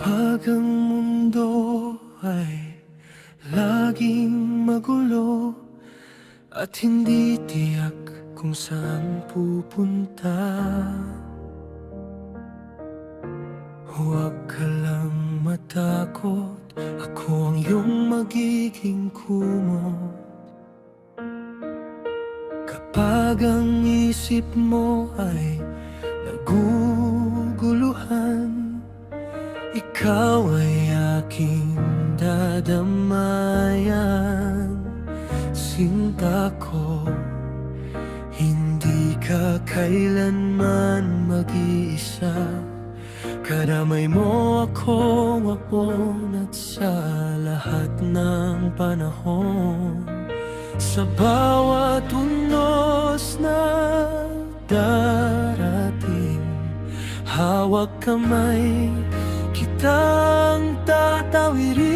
Kapag ang mundo ay laging magulo at hindi tiyak kung saan pupunta, huwag ka lang matakot, ako ang iyong magiging kumot. Kapag ang isip mo ay naguguluhan, ikaw ay aking dadamayan. Sinta ko, hindi ka kailanman mag-iisa. Kadamay mo akong wapon at sa lahat ng panahon. Sa bawat unos na darating, hawak kamay kitang tatawirin.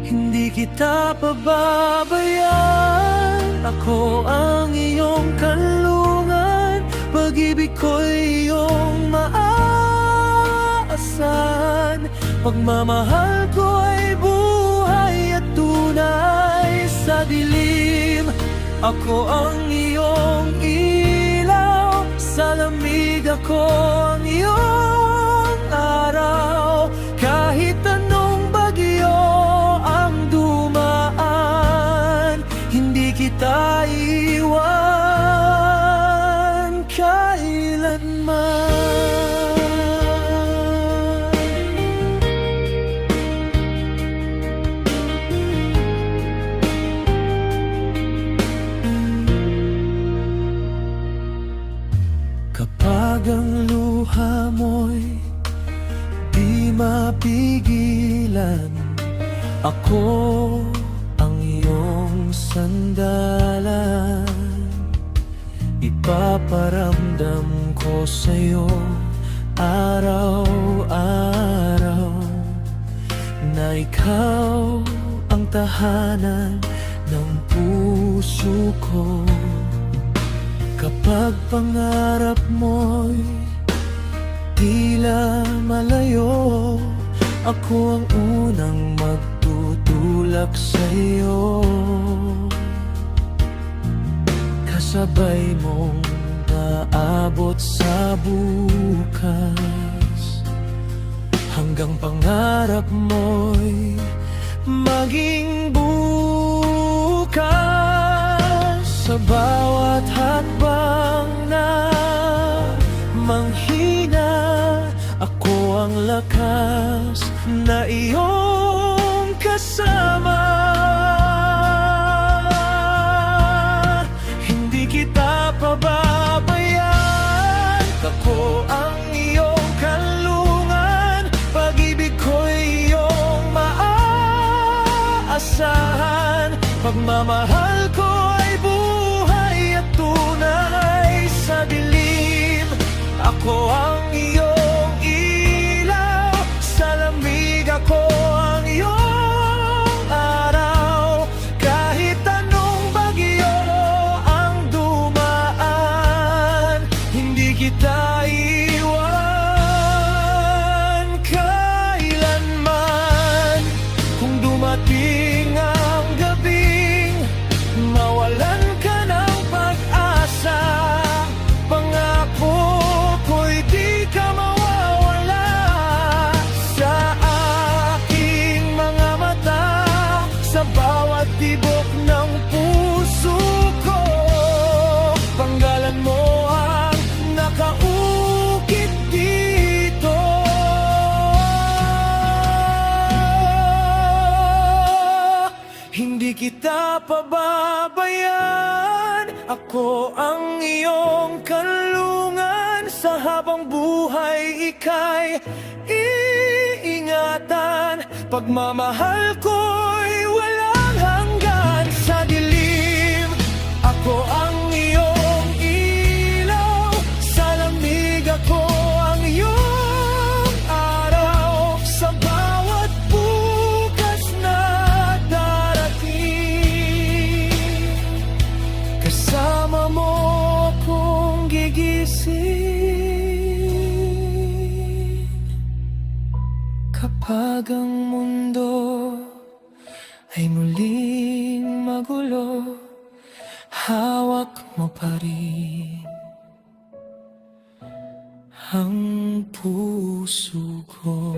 Hindi kita pababayaan, ako ang iyong kanlungan. Pag-ibig ko'y iyong maaasahan, pagmamahal ko'y buhay at tunay sa dilim. Ako ang iyong ilaw, sa lamig ako ang iyong araw. Kahit anong bagyo ang dumaan, hindi kita iwan kailanman. Kapag ang luha mo'y di mapigilan, ako ang iyong sandalan. Ipaparamdam ko sa'yo araw-araw na ikaw ang tahanan ng puso ko. Kapag pangarap mo'y tila malayo, ako ang unang magtutulak sa'yo. Kasabay mong naabot sa bukas, hanggang pangarap mo'y maging bukas. Sa bawat hakbang na manghina, ako ang lakas na iyong kasama. Hindi kita pababayaan, ako ang iyong kanlungan. Pag-ibig ko'y iyong maaasahan, pagmamahal ko ay buhay at tunay sa dilim. Ako ang iyong ilaw, sa lamig ako ang iyong araw. Kahit anong bagyo ang dumaan, hindi kita iwan kailanman. Kung dumating ang gabing mawalan ka ng pag-asa, pangako ko'y di ka mawawala sa aking mga mata. Sa bawat tibok ng puso ko, panggalan mo ang nakaukit dito. Hindi kita pababayaan, ako ang iyong kanlungan. Sa habang buhay ika'y iingatan, pagmamahal ko'y walang hanggan. Sa dilim, ako ang iyong ilaw, sa lamig ako ang iyong araw. Sa bawat bukas na darating, kasama mo kong gigising. Kapag ang mundo ay muling magulo, hawak mo pa rin ang puso ko.